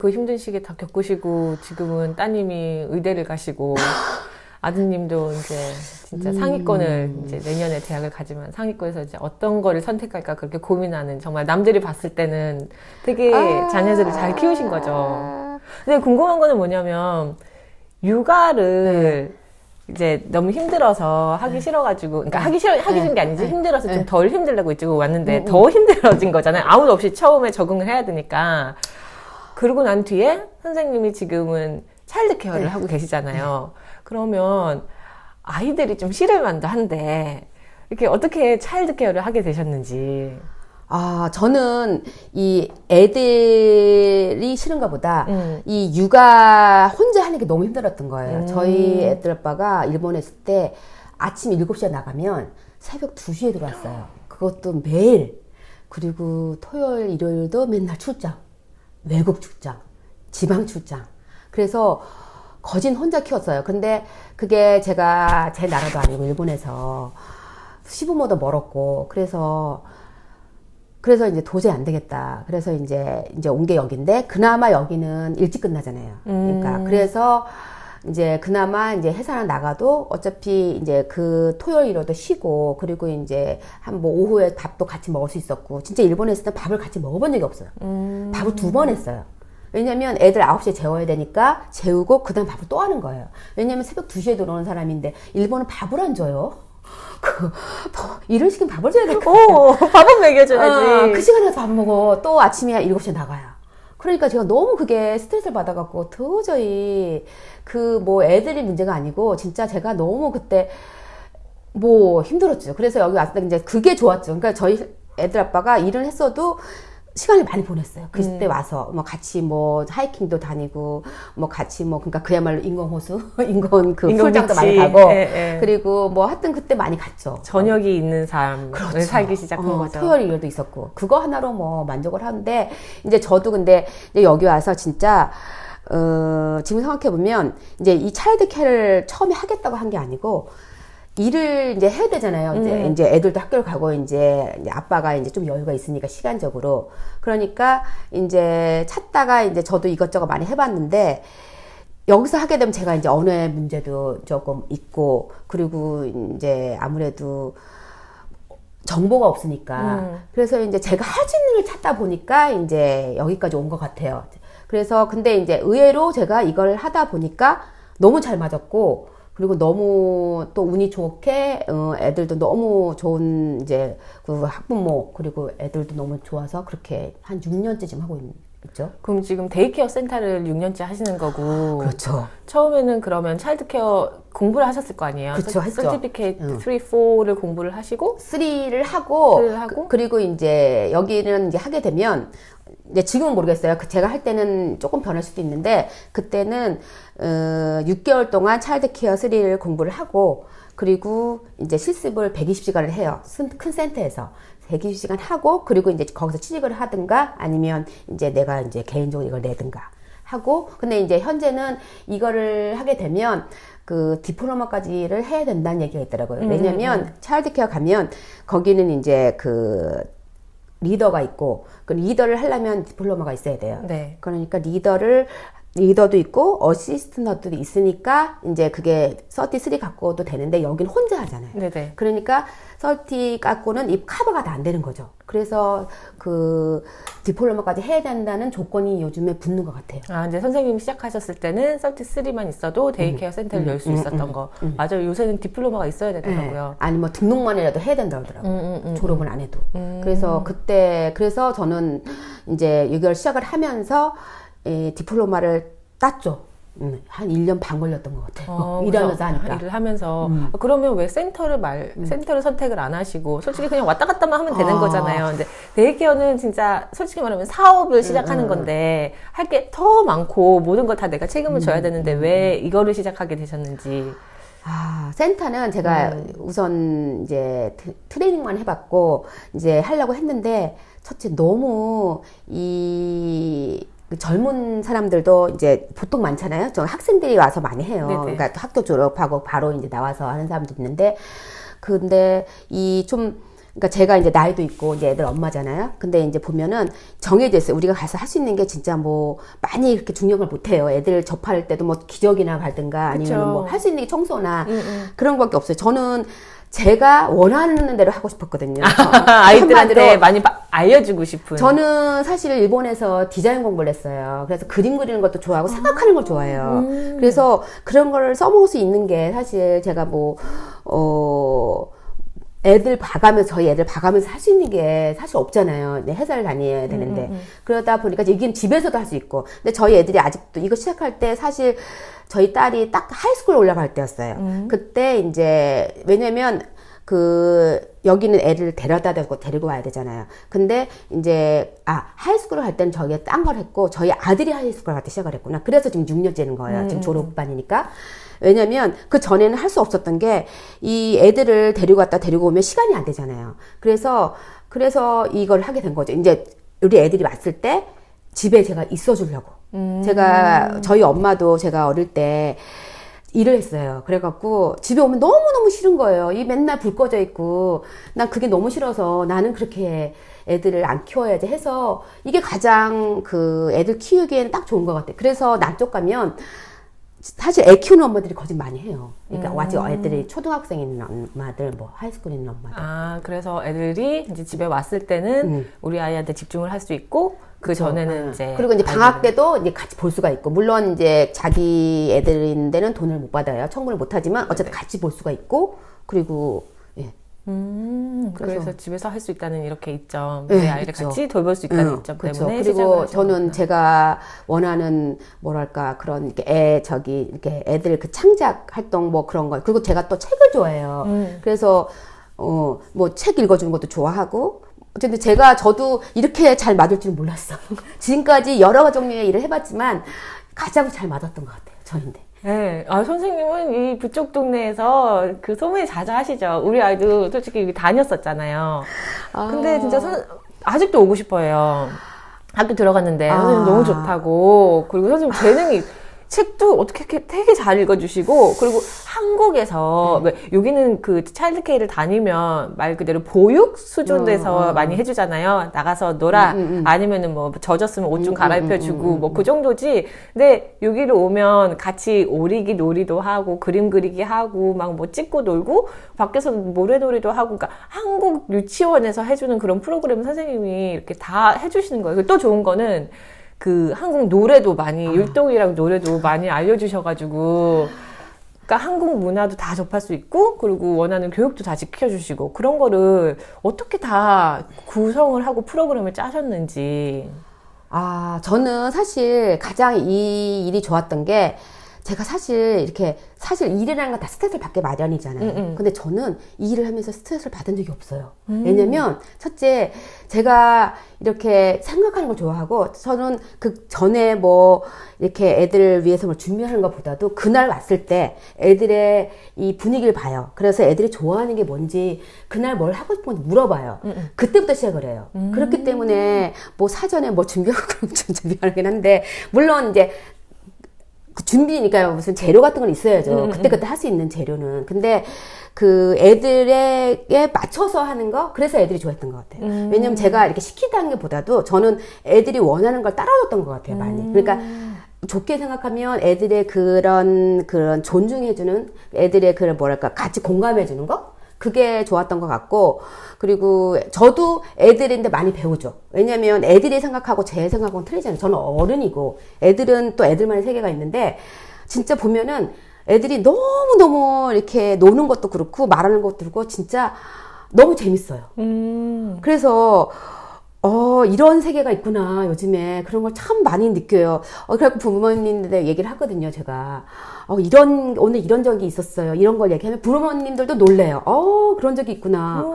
그 힘든 시기 다 겪으시고 지금은 따님이 의대를 가시고 아드님도 이제 진짜 상위권을 이제 내년에 대학을 가지만 상위권에서 이제 어떤 거를 선택할까 그렇게 고민하는 정말 남들이 봤을 때는 되게 자녀들을 잘 키우신 거죠. 근데 궁금한 거는 뭐냐면 육아를 이제 너무 힘들어서 하기 싫어가지고, 그러니까 하기 싫은 게 아니지 힘들어서 좀 덜 힘들다고 이쪽으로 왔는데 더 힘들어진 거잖아요. 아무도 없이 처음에 적응을 해야 되니까. 그러고 난 뒤에 선생님이 지금은 차일드 케어를 하고 계시잖아요. 그러면 아이들이 좀 싫을만도 한데 이렇게 어떻게 차일드 케어를 하게 되셨는지. 저는 이 애들이 싫은가 보다 이 육아 혼자 하는 게 너무 힘들었던 거예요. 저희 애들 아빠가 일본에 있을 때 아침 7시에 나가면 새벽 2시에 들어왔어요. 그것도 매일. 그리고 토요일, 일요일도 맨날 출장. 외국 출장. 지방 출장. 그래서 거진 혼자 키웠어요. 근데 그게 제가 제 나라도 아니고 일본에서 시부모도 멀었고 그래서 이제 도저히 안 되겠다. 그래서 이제 온 게 여긴데, 그나마 여기는 일찍 끝나잖아요. 그러니까, 그래서 이제 그나마 이제 회사나 나가도 어차피 이제 그 토요일 일요일도 쉬고, 그리고 이제 한 뭐 오후에 밥도 같이 먹을 수 있었고, 진짜 일본에 있을 때 밥을 같이 먹어본 적이 없어요. 밥을 2번 했어요. 왜냐면 애들 9시에 재워야 되니까 재우고, 그 다음 밥을 또 하는 거예요. 왜냐면 새벽 2시에 들어오는 사람인데, 일본은 밥을 안 줘요. 일을 시키면 밥을 줘야 될 거 아니야. 밥은 먹여줘야지. 그 시간에 밥 먹어. 또 아침에 7시에 나가요. 그러니까 제가 너무 그게 스트레스를 받아갖고 도저히 그 뭐 애들이 문제가 아니고 진짜 제가 너무 그때 뭐 힘들었죠. 그래서 여기 왔을 때 이제 그게 좋았죠. 그러니까 저희 애들 아빠가 일을 했어도 시간을 많이 보냈어요. 그때 와서 뭐 같이 뭐 하이킹도 다니고 뭐 같이 뭐 그러니까 그야말로 인공호수, 인공 풀장도 많이 가고 그리고 뭐 하여튼 그때 많이 갔죠. 저녁이 있는 삶을 그렇죠. 살기 시작한 거죠. 토요일 일요일도 있었고 그거 하나로 뭐 만족을 하는데 이제 저도 근데 이제 여기 와서 진짜 지금 생각해 보면 이제 이 차일드 케어를 처음에 하겠다고 한 게 아니고. 일을 이제 해야 되잖아요. 이제 애들도 학교를 가고 이제 아빠가 이제 좀 여유가 있으니까 시간적으로. 그러니까 이제 찾다가 이제 저도 이것저것 많이 해봤는데 여기서 하게 되면 제가 이제 언어의 문제도 조금 있고 그리고 이제 아무래도 정보가 없으니까. 그래서 이제 제가 할 수 있는 걸 찾다 보니까 이제 여기까지 온 것 같아요. 그래서 근데 이제 의외로 제가 이걸 하다 보니까 너무 잘 맞았고 그리고 너무 또 운이 좋게 애들도 너무 좋은 이제 그 학부모 그리고 애들도 너무 좋아서 그렇게 한 6년째 지금 하고 있죠. 그럼 지금 데이케어 센터를 6년째 하시는 거고. 그렇죠. 처음에는 그러면 차일드 케어 공부를 하셨을 거 아니에요? 그렇죠. 했죠. 서티피케이트 3, 4를 공부를 하시고 3를 하고 그리고 이제 여기는 이제 하게 되면 이제 지금은 모르겠어요. 제가 할 때는 조금 변할 수도 있는데 그때는 6개월 동안 차일드 케어 3를 공부를 하고 그리고 이제 실습을 120시간을 해요. 큰 센터에서 120시간 하고 그리고 이제 거기서 취직을 하든가 아니면 이제 내가 이제 개인적으로 이걸 내든가 하고 근데 이제 현재는 이거를 하게 되면 그 디플로마까지를 해야 된다는 얘기가 있더라고요. 왜냐면 차일드 케어 가면 거기는 이제 그 리더가 있고 그 리더를 하려면 디플로마가 있어야 돼요. 네. 그러니까 리더도 있고 어시스턴트도 있으니까 이제 그게 33 갖고도 되는데 여기는 혼자 하잖아요. 네네. 그러니까 30 갖고는 이 커버가 다 안 되는 거죠. 그래서 그 디플로마까지 해야 된다는 조건이 요즘에 붙는 것 같아요. 아, 이제 선생님이 시작하셨을 때는 33만 있어도 데이케어 센터를 열 수 있었던 거. 맞아요. 요새는 디플로마가 있어야 되더라고요. 아니 뭐 등록만이라도 해야 된다 그러더라고요. 졸업은 안 해도. 그래서 저는 이제 6개월 시작을 하면서 디플로마를 땄죠. 한 1년 반 걸렸던 것 같아요. 일하면서 하니까. 일을 하면서. 그러면 왜 센터를 선택을 안 하시고, 솔직히 그냥 왔다 갔다만 하면 되는 거잖아요. 근데 데이케어는 진짜 솔직히 말하면 사업을 시작하는 건데, 할 게 더 많고, 모든 걸 다 내가 책임을 져야 되는데, 왜 이거를 시작하게 되셨는지. 센터는 제가 우선 이제 트레이닝만 해봤고, 이제 하려고 했는데, 첫째 너무 젊은 사람들도 이제 보통 많잖아요. 저 학생들이 와서 많이 해요. 네네. 그러니까 학교 졸업하고 바로 이제 나와서 하는 사람도 있는데, 근데 좀 그러니까 제가 이제 나이도 있고 이제 애들 엄마잖아요. 근데 이제 보면은 정해져 있어요. 우리가 가서 할 수 있는 게 진짜 뭐 많이 그렇게 중요한 걸 못 해요. 애들 접할 때도 뭐 기저귀나 갈든가 아니면 뭐 할 수 있는 게 청소나 그런 것밖에 없어요. 저는 제가 원하는 대로 하고 싶었거든요. 아이들한테 많이 알려주고 싶은. 저는 사실 일본에서 디자인 공부를 했어요. 그래서 그림 그리는 것도 좋아하고 생각하는 걸 좋아해요. 그래서 그런 거를 써먹을 수 있는 게 사실 제가 애들 봐가면서, 저희 애들 봐가면서 할 수 있는 게 사실 없잖아요. 회사를 다녀야 되는데. 그러다 보니까 이게 집에서도 할 수 있고. 근데 저희 애들이 아직도 이거 시작할 때 사실 저희 딸이 딱 하이스쿨 올라갈 때였어요. 그때 이제, 왜냐면 여기는 애를 데려다 대고 데리고 와야 되잖아요. 근데 이제, 하이스쿨을 갈 때는 저희가 딴 걸 했고, 저희 아들이 하이스쿨 갈 때 시작을 했구나. 그래서 지금 6년째는 거예요. 지금 졸업반이니까. 왜냐면 그 전에는 할 수 없었던 게 이 애들을 데리고 갔다 데리고 오면 시간이 안 되잖아요. 그래서 이걸 하게 된 거죠. 이제 우리 애들이 왔을 때 집에 제가 있어 주려고. 저희 엄마도 제가 어릴 때 일을 했어요. 그래갖고 집에 오면 너무너무 싫은 거예요. 이 맨날 불 꺼져 있고 난 그게 너무 싫어서 나는 그렇게 애들을 안 키워야지 해서 이게 가장 애들 키우기에는 딱 좋은 것 같아요. 그래서 남쪽 가면 사실 애 키우는 엄마들이 거짓 많이 해요. 그러니까 아직 애들이 초등학생에 있는 엄마들, 뭐 하이스쿨에 있는 엄마들. 그래서 애들이 이제 집에 왔을 때는 우리 아이한테 집중을 할 수 있고 그 전에는 이제 그리고 이제 방학 때도 이제 같이 볼 수가 있고 물론 이제 자기 애들인데는 돈을 못 받아요. 청구를 못 하지만 어쨌든 같이 볼 수가 있고 그리고 그래서 집에서 할 수 있다는 이렇게 이점, 내 아이를 있죠. 같이 돌볼 수 있다는 이점 때문에. 그리고 저는 제가 원하는 뭐랄까 그런 이렇게 애들 그 창작 활동 뭐 그런 거 그리고 제가 또 책을 좋아해요. 그래서 뭐 책 읽어주는 것도 좋아하고. 어쨌든 저도 이렇게 잘 맞을 줄 몰랐어. 지금까지 여러 종류의 일을 해봤지만 가장 잘 맞았던 것 같아요. 저인데. 네. 선생님은 이 부쪽 동네에서 그 소문이 자자하시죠. 우리 아이도 솔직히 여기 다녔었잖아요. 근데 진짜 아직도 오고 싶어요. 학교 들어갔는데 선생님 너무 좋다고. 그리고 선생님 재능이 책도 어떻게 되게 잘 읽어주시고, 그리고 한국에서, 여기는 그 차일드케이를 다니면 말 그대로 보육 수준에서 많이 해주잖아요. 나가서 놀아. 아니면은 뭐 젖었으면 옷 좀 갈아입혀주고, 뭐 그 정도지. 근데 여기로 오면 같이 오리기 놀이도 하고, 그림 그리기 하고, 막 뭐 찍고 놀고, 밖에서 모래놀이도 하고, 그러니까 한국 유치원에서 해주는 그런 프로그램 선생님이 이렇게 다 해주시는 거예요. 또 좋은 거는, 한국 노래도 많이, 율동이랑 노래도 많이 알려주셔가지고, 그러니까 한국 문화도 다 접할 수 있고, 그리고 원하는 교육도 다 지켜주시고, 그런 거를 어떻게 다 구성을 하고 프로그램을 짜셨는지. 저는 사실 가장 이 일이 좋았던 게, 제가 사실 일이라는 건 다 스트레스를 받게 마련이잖아요. 근데 저는 이 일을 하면서 스트레스를 받은 적이 없어요. 왜냐면 첫째 제가 이렇게 생각하는 걸 좋아하고 저는 그 전에 뭐 이렇게 애들을 위해서 뭘 준비하는 것보다도 그날 왔을 때 애들의 이 분위기를 봐요. 그래서 애들이 좋아하는 게 뭔지 그날 뭘 하고 싶은지 물어봐요. 그때부터 시작을 해요. 그렇기 때문에 뭐 사전에 뭐 준비하고 그런 좀 준비하긴 한데 물론 이제 그 준비니까 무슨 재료 같은 건 있어야죠. 그때그때 할 수 있는 재료는. 근데 그 애들에게 맞춰서 하는 거? 그래서 애들이 좋아했던 것 같아요. 왜냐면 제가 이렇게 시키다는 게 보다도 저는 애들이 원하는 걸 따라줬던 것 같아요, 많이. 그러니까 좋게 생각하면 애들의 그런 존중해주는 애들의 그런 뭐랄까 같이 공감해주는 거? 그게 좋았던 것 같고, 그리고 저도 애들인데 많이 배우죠. 왜냐면 애들이 생각하고 제 생각하고는 틀리잖아요. 저는 어른이고, 애들은 또 애들만의 세계가 있는데, 진짜 보면은 애들이 너무너무 이렇게 노는 것도 그렇고, 말하는 것도 그렇고, 진짜 너무 재밌어요. 그래서, 이런 세계가 있구나, 요즘에. 그런 걸 참 많이 느껴요. 그래갖고 부모님들 얘기를 하거든요, 제가. 오늘 이런 적이 있었어요. 이런 걸 얘기하면 부모님들도 놀래요. 그런 적이 있구나.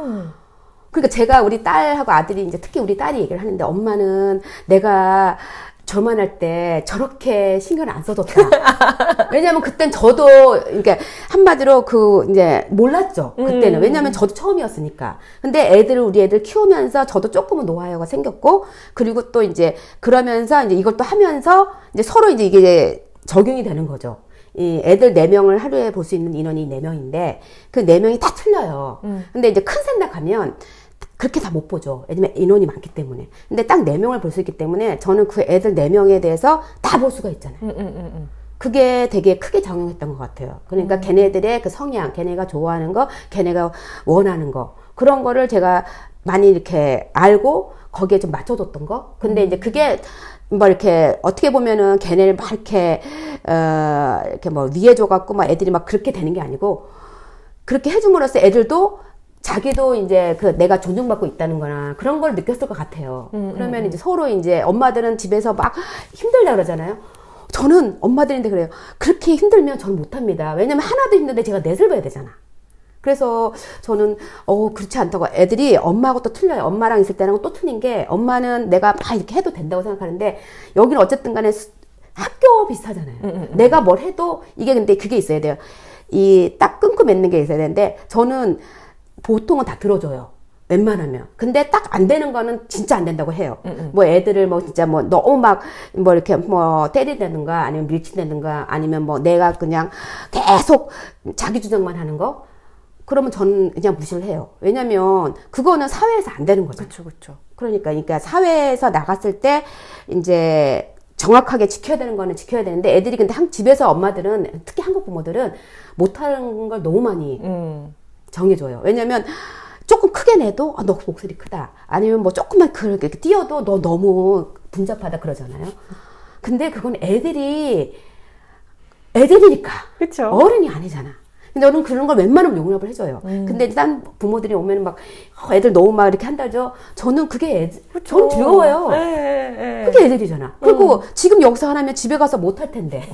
그러니까 제가 우리 딸하고 아들이 이제 특히 우리 딸이 얘기를 하는데 엄마는 내가 저만할 때 저렇게 신경을 안 써줬다. 왜냐면 그땐 저도, 그러니까 한마디로 이제 몰랐죠. 그때는. 왜냐면 저도 처음이었으니까. 근데 우리 애들 키우면서 저도 조금은 노하우가 생겼고, 그리고 또 이제 그러면서 이제 이걸 또 하면서 이제 서로 이제 이게 적용이 되는 거죠. 이 애들 4명을 하루에 볼 수 있는 인원이 4명인데, 그 4명이 다 틀려요. 근데 이제 큰 산다 가면, 그렇게 다 못 보죠. 왜냐면 인원이 많기 때문에. 근데 딱 4명을 볼 수 있기 때문에 저는 그 애들 4명에 대해서 다 볼 수가 있잖아요. 그게 되게 크게 작용했던 것 같아요. 그러니까 걔네들의 그 성향, 걔네가 좋아하는 거, 걔네가 원하는 거, 그런 거를 제가 많이 이렇게 알고 거기에 좀 맞춰줬던 거. 근데 이제 그게 뭐 이렇게 어떻게 보면은 걔네를 막 이렇게 이렇게 뭐 위해줘갖고 막 애들이 막 그렇게 되는 게 아니고, 그렇게 해줌으로써 애들도 자기도 이제 그 내가 존중받고 있다는 거나 그런 걸 느꼈을 것 같아요. 그러면 이제 서로 이제 엄마들은 집에서 막 힘들다 그러잖아요. 저는 엄마들인데 그래요. 그렇게 힘들면 저는 못합니다. 왜냐면 하나도 힘든데 제가 넷을 봐야 되잖아. 그래서 저는 그렇지 않다고. 애들이 엄마하고 또 틀려요. 엄마랑 있을 때랑 또 틀린 게, 엄마는 내가 막 이렇게 해도 된다고 생각하는데 여기는 어쨌든 간에 학교 비슷하잖아요. 내가 뭘 해도 이게, 근데 그게 있어야 돼요. 이 딱 끊고 맺는 게 있어야 되는데, 저는 보통은 다 들어줘요. 웬만하면. 근데 딱 안 되는 거는 진짜 안 된다고 해요. 뭐 애들을 뭐 진짜 뭐 너무 막 뭐 이렇게 뭐 때리다든가 아니면 밀친다든가 아니면 뭐 내가 그냥 계속 자기 주장만 하는 거, 그러면 저는 그냥 무시를 해요. 왜냐면 그거는 사회에서 안 되는 거죠. 그렇죠. 그러니까 사회에서 나갔을 때 이제 정확하게 지켜야 되는 거는 지켜야 되는데, 애들이 근데 집에서 엄마들은, 특히 한국 부모들은 못하는 걸 너무 많이 정해줘요. 왜냐면 조금 크게 내도 너 목소리 크다, 아니면 뭐 조금만 그렇게 뛰어도 너 너무 분잡하다 그러잖아요. 근데 그건 애들이니까. 그쵸. 어른이 아니잖아. 근데 어른 그런 걸 웬만하면 용납을 해줘요. 근데 딴 부모들이 오면 막 애들 너무 막 이렇게 한다죠. 저는 그게 저는 즐거워요. 그게 애들이잖아. 그리고 지금 여기서 하나면 집에 가서 못 할 텐데.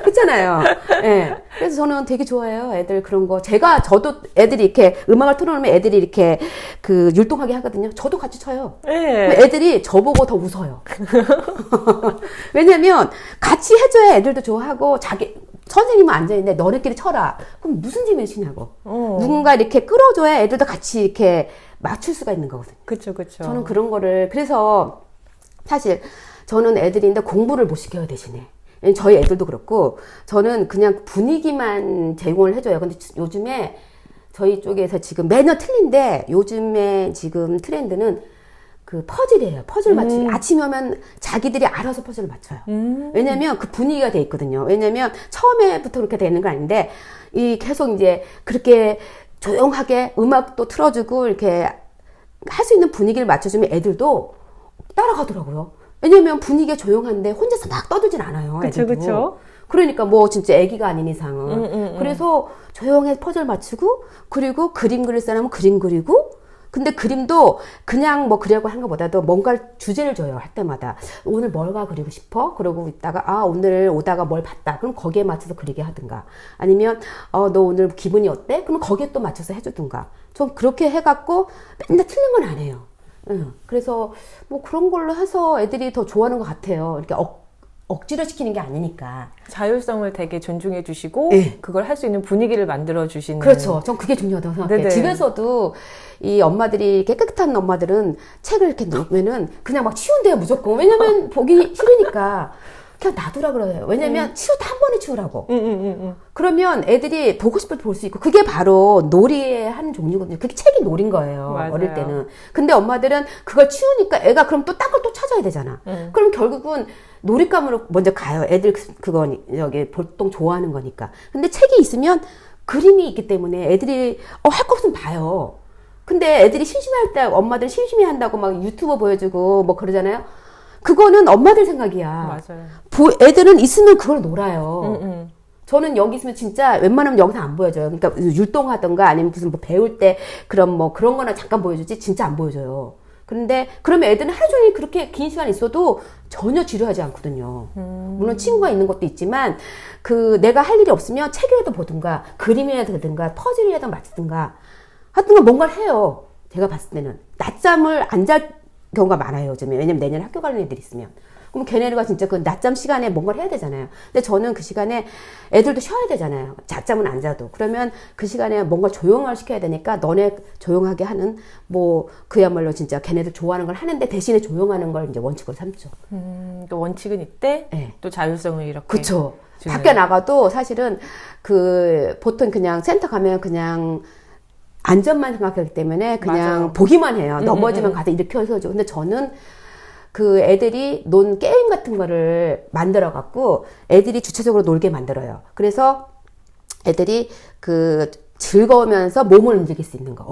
그렇잖아요. 예. 그래서 저는 되게 좋아해요. 애들 그런 거. 저도 애들이 이렇게 음악을 틀어놓으면 애들이 이렇게 그 율동하게 하거든요. 저도 같이 쳐요. 애들이 저보고 더 웃어요. 왜냐면 같이 해줘야 애들도 좋아하고, 선생님은 앉아있는데 너네끼리 쳐라. 그럼 무슨 재미있냐고. 누군가 이렇게 끌어줘야 애들도 같이 이렇게 맞출 수가 있는 거거든요. 그쵸. 저는 그런 거를, 그래서 사실 저는 애들인데 공부를 못 시켜요, 대신에. 저희 애들도 그렇고, 저는 그냥 분위기만 제공을 해줘요. 근데 요즘에 저희 쪽에서 지금 매년 틀린데, 요즘에 지금 트렌드는 그 퍼즐이에요. 퍼즐 맞추기. 아침에 오면 자기들이 알아서 퍼즐을 맞춰요. 왜냐면 그 분위기가 돼 있거든요. 왜냐면 처음에부터 그렇게 되는 건 아닌데, 계속 이제 그렇게 조용하게 음악도 틀어주고 이렇게 할 수 있는 분위기를 맞춰주면 애들도 따라가더라고요. 왜냐면 분위기가 조용한데 혼자서 막 떠들진 않아요. 애들도. 그쵸. 그러니까 뭐 진짜 애기가 아닌 이상은. 그래서 조용히 퍼즐 맞추고, 그리고 그림 그릴 사람은 그림 그리고, 근데 그림도 그냥 뭐 그리려고 하는 것보다도 뭔가 주제를 줘요. 할 때마다. 오늘 뭘가 그리고 싶어? 그러고 있다가 오늘 오다가 뭘 봤다. 그럼 거기에 맞춰서 그리게 하든가. 아니면 너 오늘 기분이 어때? 그럼 거기에 또 맞춰서 해주든가. 좀 그렇게 해갖고 맨날 틀린 건 안 해요. 그래서 뭐 그런 걸로 해서 애들이 더 좋아하는 것 같아요. 이렇게 억지로 시키는 게 아니니까. 자율성을 되게 존중해 주시고, 네. 그걸 할 수 있는 분위기를 만들어 주시는. 그렇죠. 전 그게 중요하다고 생각해요. 네네. 집에서도 이 엄마들이 이렇게 깨끗한 엄마들은 책을 이렇게 놓으면은 그냥 막 치운대요, 무조건. 왜냐면 보기 싫으니까. 그냥 놔두라 그래요. 왜냐면 치우다 한 번에 치우라고. 그러면 애들이 보고 싶을 때 볼 수 있고, 그게 바로 놀이의 한 종류거든요. 그게 책이 놀인 거예요. 맞아요. 어릴 때는. 근데 엄마들은 그걸 치우니까 애가 그럼 또 딴 걸 또 찾아야 되잖아. 그럼 결국은 놀잇감으로 먼저 가요. 애들 그건 여기 보통 좋아하는 거니까. 근데 책이 있으면 그림이 있기 때문에 애들이 할 거 없으면 봐요. 근데 애들이 심심할 때 엄마들 심심해 한다고 막 유튜브 보여주고 뭐 그러잖아요. 그거는 엄마들 생각이야. 맞아요. 애들은 있으면 그걸 놀아요. 저는 여기 있으면 진짜 웬만하면 영상 안 보여줘요. 그러니까 율동하던가 아니면 무슨 뭐 배울 때 그런 거나 잠깐 보여주지 진짜 안 보여줘요. 그런데 그러면 애들은 하루 종일 그렇게 긴 시간 있어도 전혀 지루하지 않거든요. 물론 친구가 있는 것도 있지만 내가 할 일이 없으면 책이라도 보든가 그림이라도 보든가 퍼즐이라도 맞추든가 하여튼 뭔가를 해요. 제가 봤을 때는 낮잠을 안 잘 경우가 많아요, 요즘에. 왜냐면 내년에 학교 가는 애들이 있으면. 그럼 걔네가 진짜 그 낮잠 시간에 뭔가를 해야 되잖아요. 근데 저는 그 시간에 애들도 쉬어야 되잖아요. 낮잠은 안 자도. 그러면 그 시간에 뭔가 조용을 시켜야 되니까 너네 조용하게 하는 그야말로 진짜 걔네들 좋아하는 걸 하는데 대신에 조용하는 걸 이제 원칙으로 삼죠. 또 원칙은 있대. 네. 또 자율성을 이렇게. 그쵸. 밖에 나가도 사실은 보통 그냥 센터 가면 그냥 안전만 생각하기 때문에 그냥 맞아요. 보기만 해요. 넘어지면 가서 일으켜서 줘. 근데 저는 그 애들이 논 게임 같은 거를 만들어 갖고 애들이 주체적으로 놀게 만들어요. 그래서 애들이 그 즐거우면서 몸을 움직일 수 있는 거.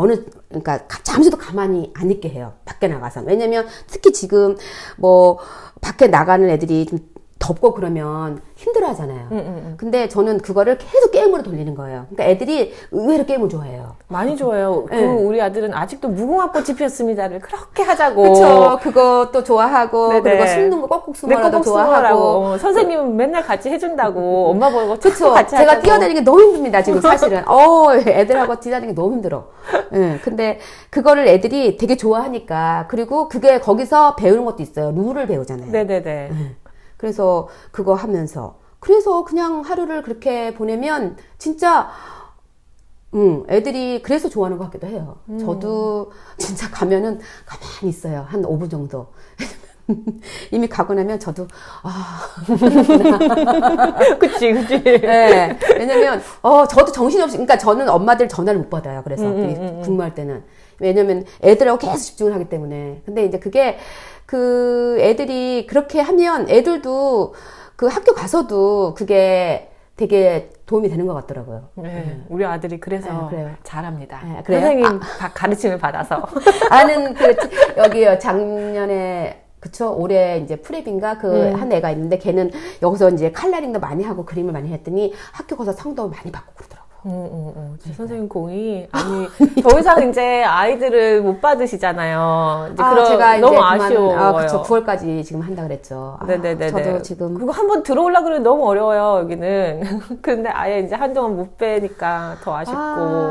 그러니까 잠시도 가만히 안 있게 해요. 밖에 나가서. 왜냐면 특히 지금 뭐 밖에 나가는 애들이 좀 덥고 그러면 힘들어 하잖아요. 근데 저는 그거를 계속 게임으로 돌리는 거예요. 그러니까 애들이 의외로 게임을 좋아해요. 많이 좋아요. 네. 우리 아들은 아직도 무궁화꽃이 피었습니다를 그렇게 하자고. 그렇죠. 그것도 좋아하고 네네. 그리고 숨는 거 꼭꼭 숨어라도 꼭 좋아하고. 숨어라고. 선생님은 맨날 같이 해준다고. 엄마 보고 그렇죠. 같이 제가 하자고. 뛰어다니는 게 너무 힘듭니다. 지금 사실은. 애들하고 뛰어다니는 게 너무 힘들어. 예. 근데 그거를 애들이 되게 좋아하니까 그리고 그게 거기서 배우는 것도 있어요. 룰을 배우잖아요. 네네네. 그래서 그거 하면서 그래서 그냥 하루를 그렇게 보내면 진짜 애들이 그래서 좋아하는 것 같기도 해요. 저도 진짜 가면은 가만히 있어요. 한 5분 정도. 이미 가고 나면 저도 그치. 네. 왜냐면 저도 정신없이 그러니까 저는 엄마들 전화를 못 받아요. 그래서 근무할 때는 왜냐면 애들하고 계속 집중을 하기 때문에. 근데 이제 그게 그 애들이 그렇게 하면 애들도 그 학교 가서도 그게 되게 도움이 되는 것 같더라고요. 네, 우리 아들이 그래서 그래요. 잘합니다. 네, 그래요? 선생님 가르침을 받아서. 아는 여기요 작년에 그쵸 올해 이제 프랩인가 그 한 애가 있는데 걔는 여기서 이제 칼라링도 많이 하고 그림을 많이 했더니 학교 가서 상도 많이 받고 그러더라고요. 제 선생님 공이 더 이상 이제 아이들을 못 받으시잖아요. 이제 제가 이제 너무 아쉬워요. 그쵸 9월까지 지금 한다 그랬죠. 네네네. 저도 지금 그거 한번 들어오려 그러면 너무 어려워요 여기는. 근데 아예 이제 한동안 못 빼니까 더 아쉽고.